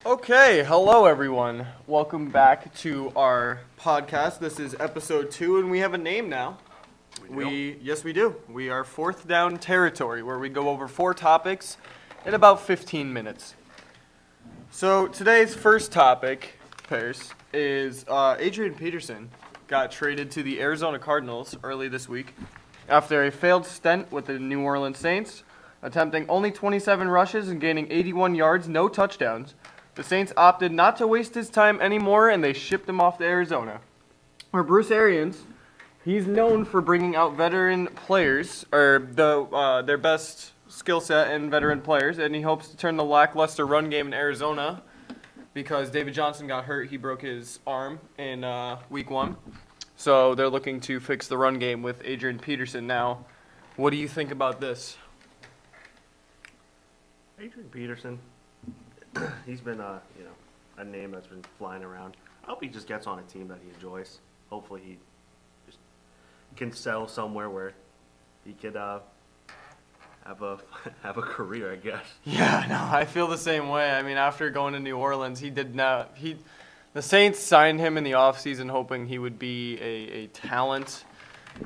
Okay, hello everyone. Welcome back to our podcast. This is episode 2, and we have a name now. Yes, we do. We are Fourth Down Territory, where we go over 4 topics in about 15 minutes. So today's first topic, Paris, is Adrian Peterson got traded to the Arizona Cardinals early this week after a failed stint with the New Orleans Saints, attempting only 27 rushes and gaining 81 yards, no touchdowns. The Saints opted not to waste his time anymore, and they shipped him off to Arizona, where Bruce Arians, he's known for bringing out veteran players, or their best skill set and veteran players, and he hopes to turn the lackluster run game in Arizona because David Johnson got hurt. He broke his arm in week 1. So they're looking to fix the run game with Adrian Peterson now. What do you think about this? Adrian Peterson, he's been a name that's been flying around. I hope he just gets on a team that he enjoys. Hopefully he just can settle somewhere where he could have a career, I guess. Yeah, no, I feel the same way. I mean, after going to New Orleans, the Saints signed him in the offseason hoping he would be a talent,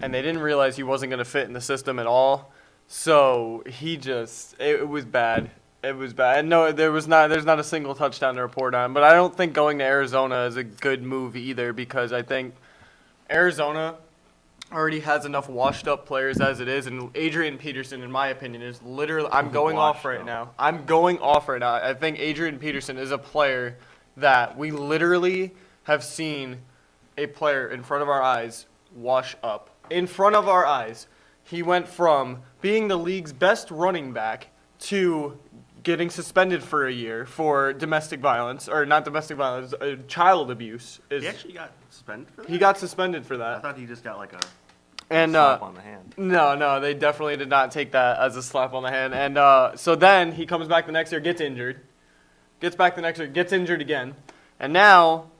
and they didn't realize he wasn't going to fit in the system at all. So it was bad. It was bad. No, there's not a single touchdown to report on. But I don't think going to Arizona is a good move either, because I think Arizona already has enough washed-up players as it is. And Adrian Peterson, in my opinion, is literally – I'm going off right now. I think Adrian Peterson is a player that we literally have seen a player in front of our eyes wash up. In front of our eyes. He went from being the league's best running back to getting suspended for a year for domestic violence, or not domestic violence, child abuse. He actually got suspended for that? He got suspended for that. I thought he just got like a slap on the hand. No, they definitely did not take that as a slap on the hand. And so then he comes back the next year, gets injured, gets injured again. And now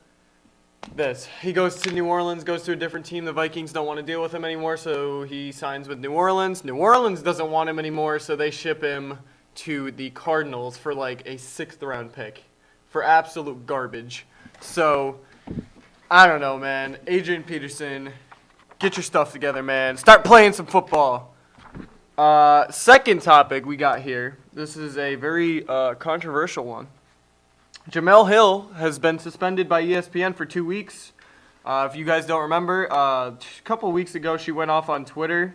he goes to New Orleans, goes to a different team. The Vikings don't want to deal with him anymore, so he signs with New Orleans. New Orleans doesn't want him anymore, so they ship him to the Cardinals for like a 6th-round pick for absolute garbage. So, I don't know, man. Adrian Peterson, get your stuff together, man. Start playing some football. Second topic we got here. This is a very controversial one. Jamel Hill has been suspended by ESPN for 2 weeks. If you guys don't remember, a couple of weeks ago she went off on Twitter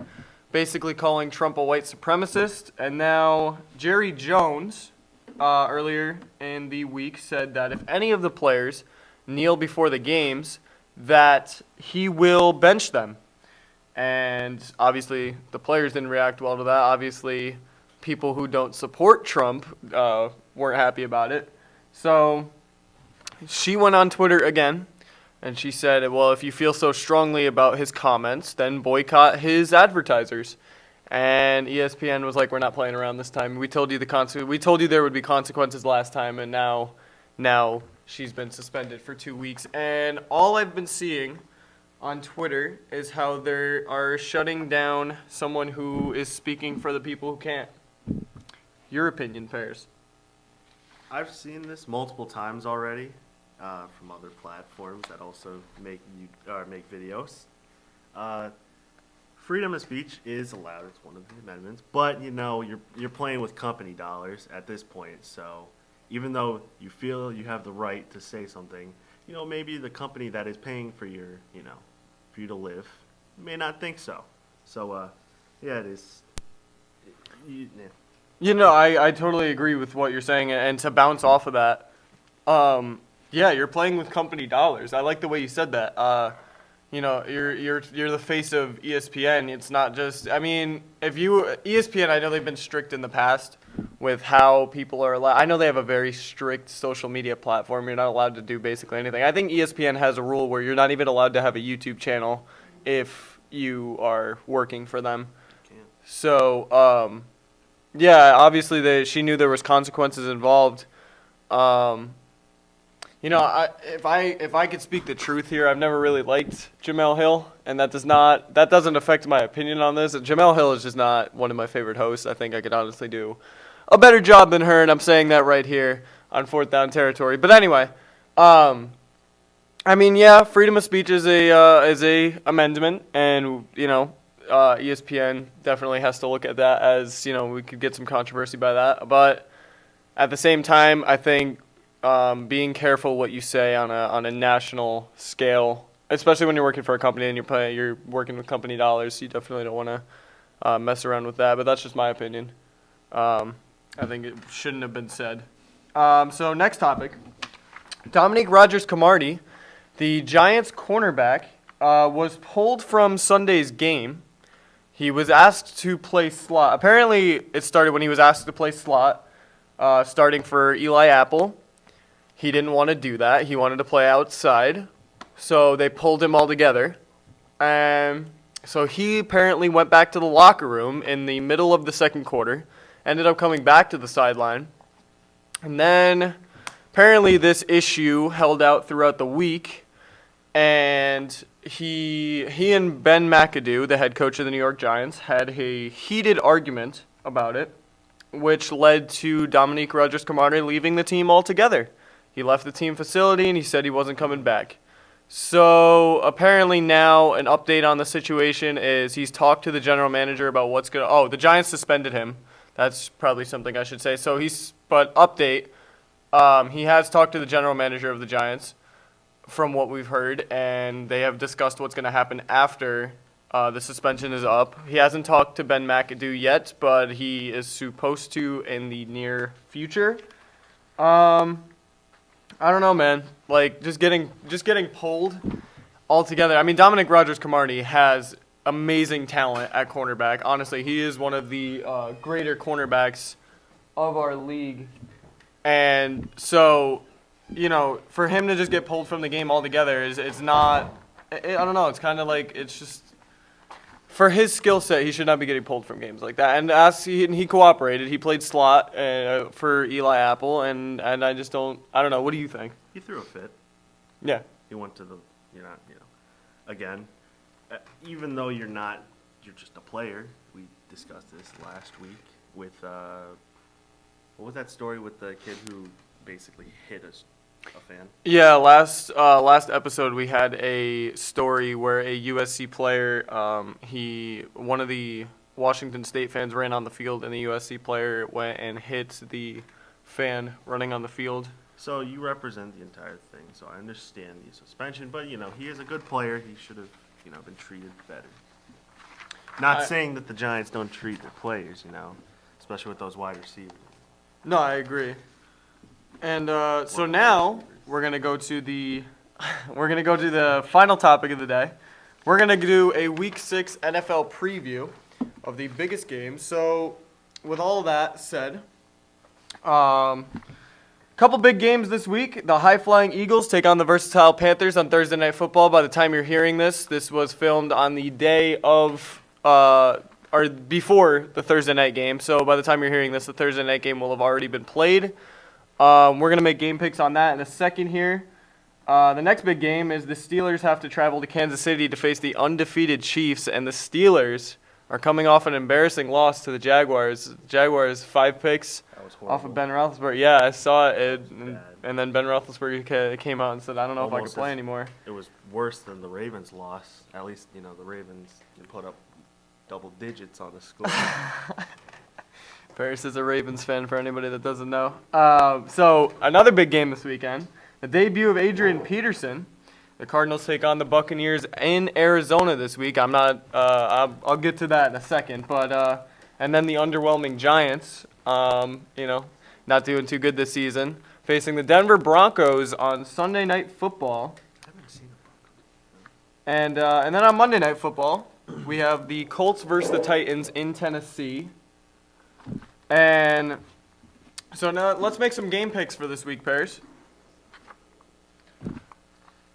basically calling Trump a white supremacist. And now Jerry Jones, earlier in the week, said that if any of the players kneel before the games, that he will bench them. And obviously the players didn't react well to that. Obviously people who don't support Trump weren't happy about it. So she went on Twitter again, and she said, well, if you feel so strongly about his comments, then boycott his advertisers. And ESPN was like, we're not playing around this time. We told you there would be consequences last time, and now she's been suspended for 2 weeks. And all I've been seeing on Twitter is how they are shutting down someone who is speaking for the people who can't. Your opinion, Paris? I've seen this multiple times already from other platforms that also make videos. Freedom of speech is allowed; it's one of the amendments. But you're playing with company dollars at this point. So even though you feel you have the right to say something, maybe the company that is paying for for you to live may not think so. So yeah, it is. I totally agree with what you're saying, and to bounce off of that, yeah, you're playing with company dollars. I like the way you said that. You're the face of ESPN. It's not just, ESPN, I know they've been strict in the past with how people are allowed. I know they have a very strict social media platform. You're not allowed to do basically anything. I think ESPN has a rule where you're not even allowed to have a YouTube channel if you are working for them. So, yeah, obviously she knew there was consequences involved. If I could speak the truth here, I've never really liked Jamel Hill, and that doesn't affect my opinion on this. Jamel Hill is just not one of my favorite hosts. I think I could honestly do a better job than her, and I'm saying that right here. on fourth down territory. But anyway, I mean, yeah, freedom of speech is a amendment, and ESPN definitely has to look at that as we could get some controversy by that. But at the same time, I think being careful what you say on a national scale, especially when you're working for a company and you're working with company dollars, you definitely don't want to mess around with that. But that's just my opinion. I think it shouldn't have been said. So next topic, Dominic Rodgers Camardi. The Giants cornerback was pulled from Sunday's game. He was asked to play slot. Apparently, it started when he was asked to play slot, starting for Eli Apple. He didn't want to do that. He wanted to play outside. So they pulled him all together. And so he apparently went back to the locker room in the middle of the second quarter, ended up coming back to the sideline. And then apparently this issue held out throughout the week. And he and Ben McAdoo, the head coach of the New York Giants, had a heated argument about it, which led to Dominic Rodgers Camardi leaving the team altogether. He left the team facility and he said he wasn't coming back. So apparently now an update on the situation is he's talked to the general manager about what's going to... Oh, the Giants suspended him. That's probably something I should say. But update, he has talked to the general manager of the Giants, from what we've heard, and they have discussed what's going to happen after the suspension is up. He hasn't talked to Ben McAdoo yet, but he is supposed to in the near future. I don't know, man. Like, just getting pulled altogether. I mean, Dominic Rodgers Camardi has amazing talent at cornerback. Honestly, he is one of the greater cornerbacks of our league. And so, for him to just get pulled from the game altogether it's not, I don't know, it's kind of like, it's just, for his skill set, he should not be getting pulled from games like that. And he cooperated. He played slot for Eli Apple, and I don't know. What do you think? He threw a fit. Yeah. He went to again, even though you're just a player. We discussed this last week with, what was that story with the kid who basically hit a fan? Yeah, last episode we had a story where a USC player, one of the Washington State fans ran on the field, and the USC player went and hit the fan running on the field. So you represent the entire thing, so I understand the suspension, but he is a good player. He should have been treated better. Not saying that the Giants don't treat their players, especially with those wide receivers. No, I agree. And so now we're gonna go to the final topic of the day. We're gonna do a Week 6 NFL preview of the biggest game. So, with all of that said, couple big games this week. The high-flying Eagles take on the versatile Panthers on Thursday Night Football. By the time you're hearing this was filmed on the day of or before the Thursday night game. So by the time you're hearing this, the Thursday night game will have already been played. We're going to make game picks on that in a second here. The next big game is the Steelers have to travel to Kansas City to face the undefeated Chiefs, and the Steelers are coming off an embarrassing loss to the Jaguars. Jaguars 5 picks off of Ben Roethlisberger. Yeah, I saw it, and then Ben Roethlisberger came out and said, I don't know if I can play anymore. It was worse than the Ravens' loss. At least, the Ravens put up double digits on the score. Paris is a Ravens fan for anybody that doesn't know. So another big game this weekend, the debut of Adrian Peterson. The Cardinals take on the Buccaneers in Arizona this week. I'll get to that in a second. But and then the underwhelming Giants, not doing too good this season, facing the Denver Broncos on Sunday Night Football. I haven't seen the Broncos. And then on Monday Night Football, we have the Colts versus the Titans in Tennessee. And so now let's make some game picks for this week, Paris.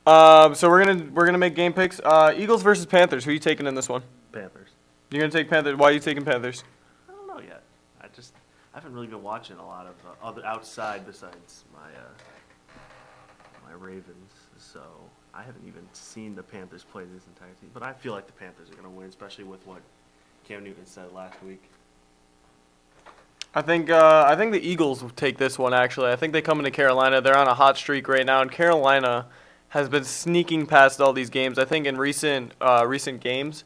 So we're gonna make game picks. Eagles versus Panthers. Who are you taking in this one? Panthers. You're gonna take Panthers. Why are you taking Panthers? I don't know yet. I haven't really been watching a lot of other outside besides my Ravens. So I haven't even seen the Panthers play this entire season. But I feel like the Panthers are gonna win, especially with what Cam Newton said last week. I think the Eagles will take this one, actually. I think they come into Carolina. They're on a hot streak right now, and Carolina has been sneaking past all these games. I think in recent games,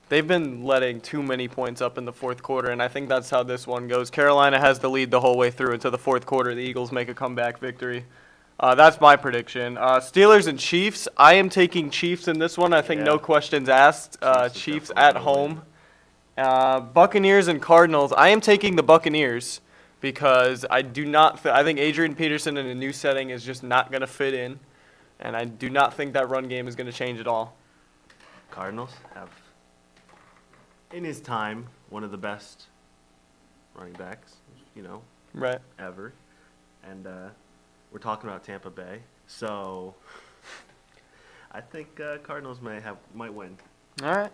they've been letting too many points up in the fourth quarter, and I think that's how this one goes. Carolina has the lead the whole way through into the fourth quarter. The Eagles make a comeback victory. That's my prediction. Steelers and Chiefs. I am taking Chiefs in this one. I think no questions asked. Chiefs at home. Buccaneers and Cardinals. I am taking the Buccaneers because I do not. I think Adrian Peterson in a new setting is just not going to fit in, and I do not think that run game is going to change at all. Cardinals have, in his time, one of the best running backs, Right. ever, and we're talking about Tampa Bay, so I think Cardinals might win. All right.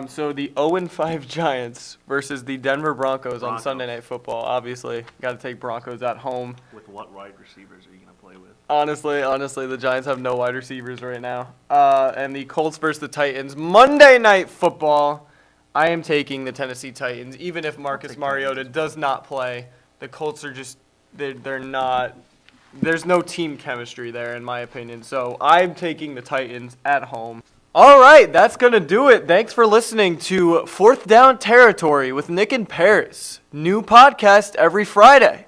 So the 0-5 Giants versus the Denver Broncos on Sunday Night Football. Obviously, got to take Broncos at home. With what wide receivers are you going to play with? Honestly, the Giants have no wide receivers right now. And the Colts versus the Titans. Monday Night Football. I am taking the Tennessee Titans. Even if Marcus Mariota does not play, the Colts are just, they're not, there's no team chemistry there in my opinion. So I'm taking the Titans at home. All right, that's going to do it. Thanks for listening to Fourth Down Territory with Nick and Paris. New podcast every Friday.